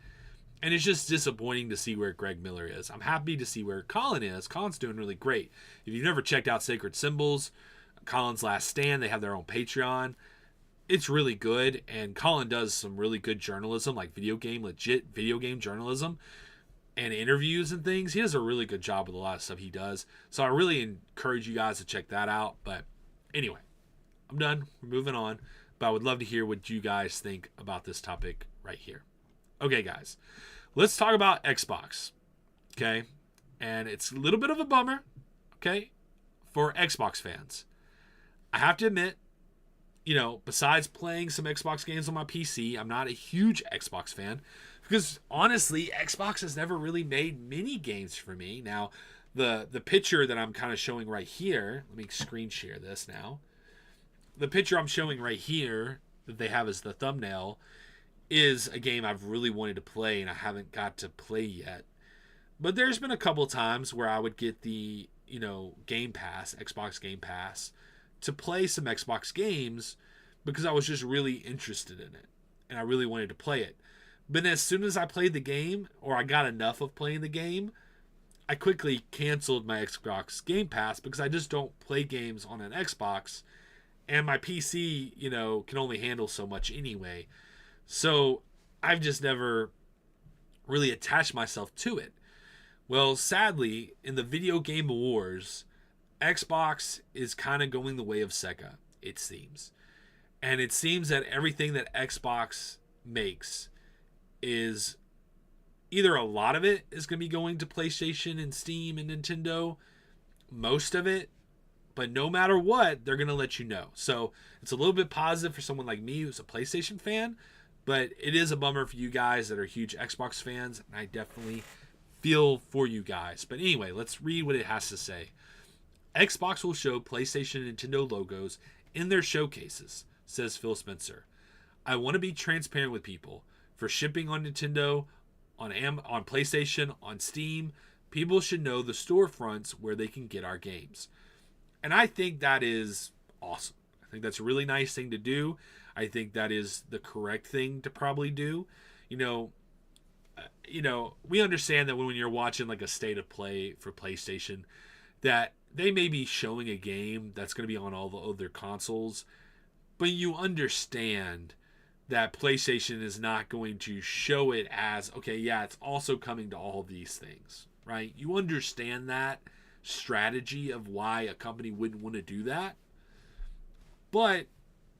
And it's just disappointing to see where Greg Miller is. I'm happy to see where Colin is. Colin's doing really great. If you've never checked out Sacred Symbols, Colin's Last Stand, they have their own Patreon. It's really good. And Colin does some really good journalism, like legit video game journalism and interviews and things. He does a really good job with a lot of stuff he does. So I really encourage you guys to check that out. But anyway, I'm done. We're moving on. But I would love to hear what you guys think about this topic right here. Okay, guys. Let's talk about Xbox, okay? And it's a little bit of a bummer, okay, for Xbox fans. I have to admit, besides playing some Xbox games on my PC, I'm not a huge Xbox fan because, honestly, Xbox has never really made mini games for me. Now, the picture that I'm kind of showing right here, let me screen share this now. The picture I'm showing right here that they have as the thumbnail is a game I've really wanted to play and I haven't got to play yet. But there's been a couple times where I would get the, Game Pass, Xbox Game Pass, to play some Xbox games because I was just really interested in it and I really wanted to play it. But as soon as I played the game, or I got enough of playing the game, I quickly canceled my Xbox Game Pass because I just don't play games on an Xbox and my PC, can only handle so much anyway. So I've just never really attached myself to it. Well, sadly, in the video game wars, Xbox is kind of going the way of Sega, it seems. And it seems that everything that Xbox makes is either a lot of it is going to be going to PlayStation and Steam and Nintendo, most of it, but no matter what, they're going to let you know. So it's a little bit positive for someone like me who's a PlayStation fan, but it is a bummer for you guys that are huge Xbox fans, and I definitely feel for you guys. But anyway, let's read what it has to say. Xbox will show PlayStation and Nintendo logos in their showcases, says Phil Spencer. I want to be transparent with people. For shipping on Nintendo, on PlayStation, on Steam, people should know the storefronts where they can get our games. And I think that is awesome. I think that's a really nice thing to do. I think that is the correct thing to probably do. We understand that when you're watching like a state of play for PlayStation, that they may be showing a game that's going to be on all the other consoles, but you understand that PlayStation is not going to show it as, okay, yeah, it's also coming to all these things, right? You understand that strategy of why a company wouldn't want to do that. But,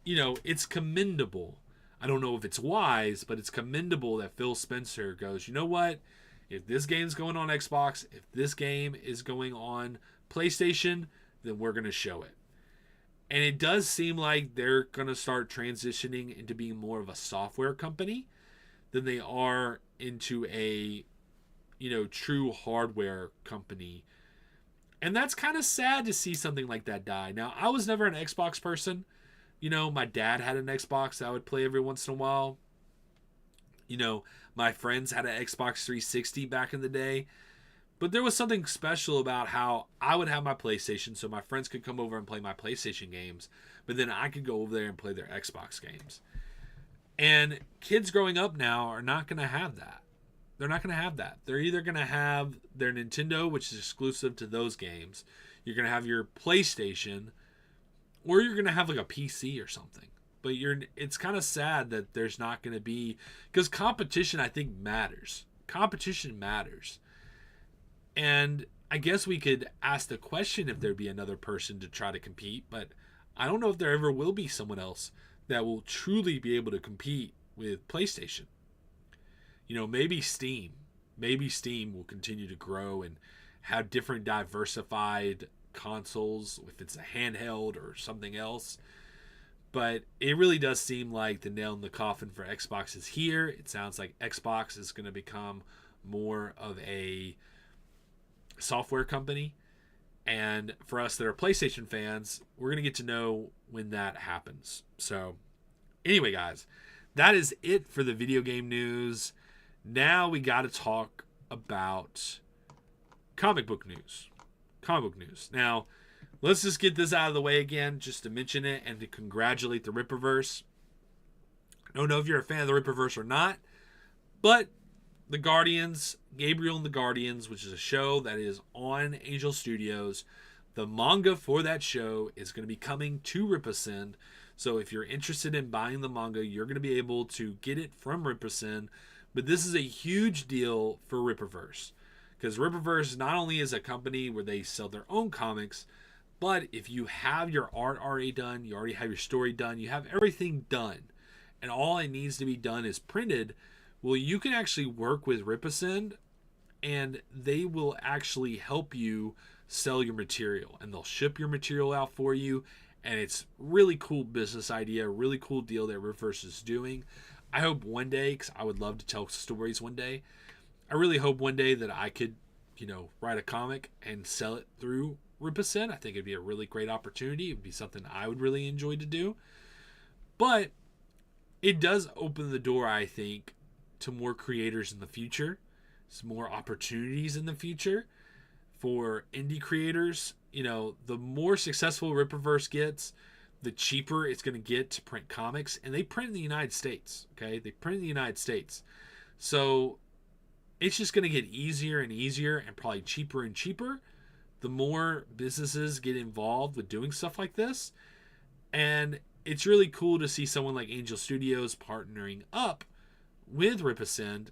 it's commendable. I don't know if it's wise, but it's commendable that Phil Spencer goes, you know what? If this game's going on Xbox, if this game is going on PlayStation, then we're going to show it. And it does seem like they're going to start transitioning into being more of a software company than they are into a, true hardware company. And that's kind of sad to see something like that die. Now, I was never an Xbox person. My dad had an Xbox that I would play every once in a while. My friends had an Xbox 360 back in the day. But there was something special about how I would have my PlayStation so my friends could come over and play my PlayStation games, but then I could go over there and play their Xbox games. And kids growing up now are not going to have that. They're not going to have that. They're either going to have their Nintendo, which is exclusive to those games. You're going to have your PlayStation, or you're going to have like a PC or something. But it's kind of sad that there's not going to be, because competition, I think, matters. Competition matters. And I guess we could ask the question if there'd be another person to try to compete, but I don't know if there ever will be someone else that will truly be able to compete with PlayStation. You know, maybe Steam. Maybe Steam will continue to grow and have different diversified consoles, if it's a handheld or something else. But it really does seem like the nail in the coffin for Xbox is here. It sounds like Xbox is going to become more of a software company. And for us that are PlayStation fans, we're going to get to know when that happens. So anyway, guys, that is it for the video game news. Now we got to talk about comic book news. Comic book news. Now, let's just get this out of the way again, just to mention it and to congratulate the Rippaverse. I don't know if you're a fan of the Rippaverse or not, but the Guardians, Gabriel and the Guardians, which is a show that is on Angel Studios, the manga for that show is going to be coming to Rippasend. So if you're interested in buying the manga, you're going to be able to get it from Rippasend. But this is a huge deal for Rippaverse, because Rippaverse not only is a company where they sell their own comics, but if you have your art already done, you already have your story done, you have everything done, and all it needs to be done is printed, well, you can actually work with Rippasend, and they will actually help you sell your material, and they'll ship your material out for you, and it's really cool business idea, really cool deal that Rippaverse is doing. I hope one day, because I would love to tell stories one day, I really hope one day that I could, write a comic and sell it through Rippasend. I think it'd be a really great opportunity. It would be something I would really enjoy to do. But it does open the door, I think, to more creators in the future. Some more opportunities in the future for indie creators. The more successful Rippaverse gets, the cheaper it's going to get to print comics. And they print in the United States, okay? They print in the United States. So it's just going to get easier and easier and probably cheaper and cheaper the more businesses get involved with doing stuff like this. And it's really cool to see someone like Angel Studios partnering up with Rippasend.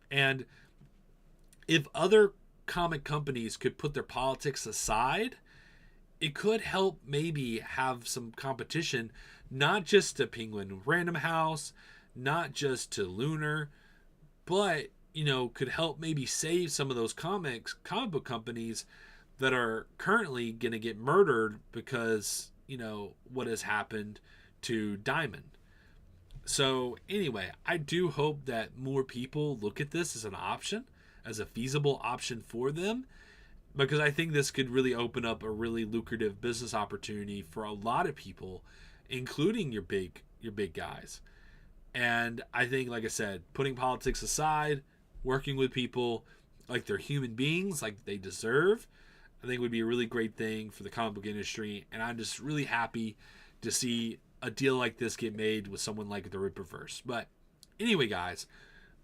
And if other comic companies could put their politics aside, it could help maybe have some competition, not just to Penguin Random House, not just to Lunar, but, could help maybe save some of those comic book companies that are currently going to get murdered because, what has happened to Diamond. So anyway, I do hope that more people look at this as an option, as a feasible option for them, because I think this could really open up a really lucrative business opportunity for a lot of people, including your big guys. And I think, like I said, putting politics aside, working with people like they're human beings, like they deserve, I think would be a really great thing for the comic book industry. And I'm just really happy to see a deal like this get made with someone like the Rippaverse. But anyway, guys,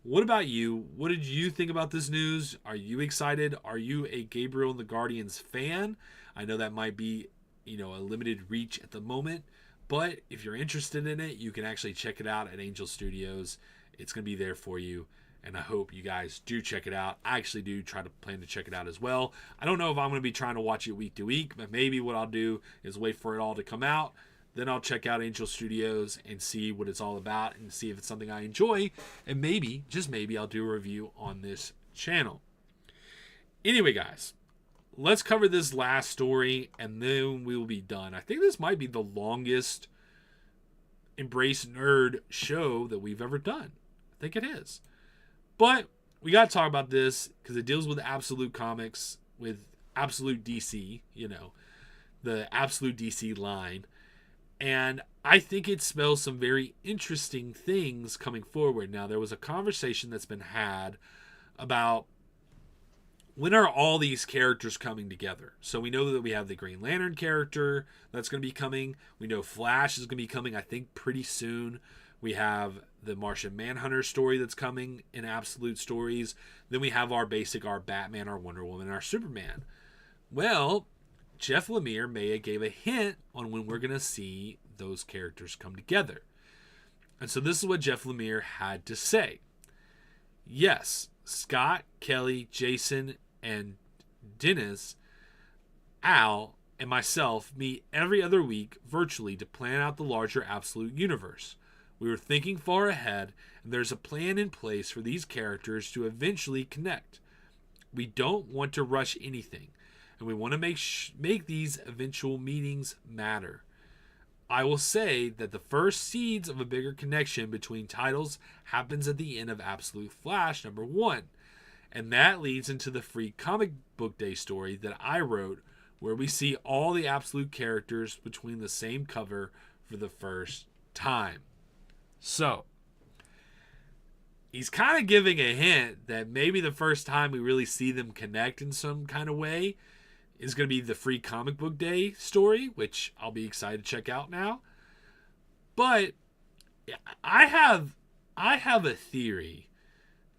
what about you? What did you think about this news? Are you excited? Are you a Gabriel and the Guardians fan? I know that might be, a limited reach at the moment, but if you're interested in it, you can actually check it out at Angel Studios. It's going to be there for you, and I hope you guys do check it out. I actually do try to plan to check it out as well. I don't know if I'm going to be trying to watch it week to week, but maybe what I'll do is wait for it all to come out. Then I'll check out Angel Studios and see what it's all about and see if it's something I enjoy. And maybe, just maybe, I'll do a review on this channel. Anyway, guys, let's cover this last story and then we will be done. I think this might be the longest Embrace Nerd show that we've ever done. I think it is. But we got to talk about this because it deals with Absolute Comics, with Absolute DC, the Absolute DC line. And I think it spells some very interesting things coming forward. Now, there was a conversation that's been had about when are all these characters coming together. So we know that we have the Green Lantern character that's going to be coming. We know Flash is going to be coming, I think, pretty soon. We have the Martian Manhunter story that's coming in Absolute Stories. Then we have our Batman, our Wonder Woman, our Superman. Well, Jeff Lemire may have gave a hint on when we're going to see those characters come together. And so this is what Jeff Lemire had to say. Yes, Scott, Kelly, Jason, and Dennis, Al, and myself meet every other week virtually to plan out the larger Absolute universe. We were thinking far ahead, and there's a plan in place for these characters to eventually connect. We don't want to rush anything, and we want to make these eventual meetings matter. I will say that the first seeds of a bigger connection between titles happens at the end of Absolute Flash #1, and that leads into the free comic book day story that I wrote, where we see all the Absolute characters between the same cover for the first time. So, he's kind of giving a hint that maybe the first time we really see them connect in some kind of way is going to be the free comic book day story, which I'll be excited to check out now. But I have a theory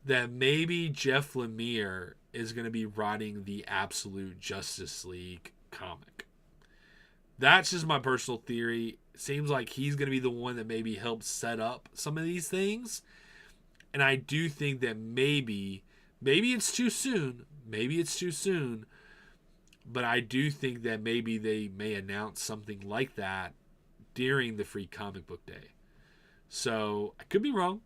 that maybe Jeff Lemire is going to be writing the Absolute Justice League comic. That's just my personal theory. It seems like he's going to be the one that maybe helps set up some of these things. And I do think that maybe it's too soon. But I do think that maybe they may announce something like that during the free comic book day. So I could be wrong,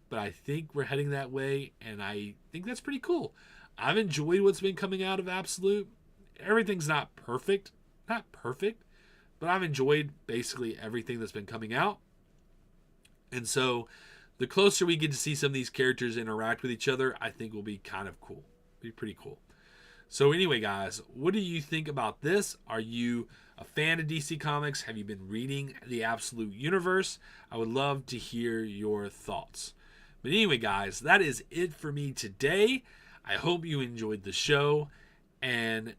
but I think we're heading that way, and I think that's pretty cool. I've enjoyed what's been coming out of Absolute. Everything's not perfect, but I've enjoyed basically everything that's been coming out. And so the closer we get to see some of these characters interact with each other, I think will be kind of cool. Be pretty cool. So anyway, guys, what do you think about this? Are you a fan of DC Comics? Have you been reading the Absolute Universe? I would love to hear your thoughts. But anyway, guys, that is it for me today. I hope you enjoyed the show. And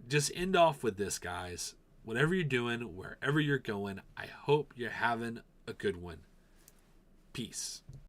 just end off with this, guys. Whatever you're doing, wherever you're going, I hope you're having a good one. Peace.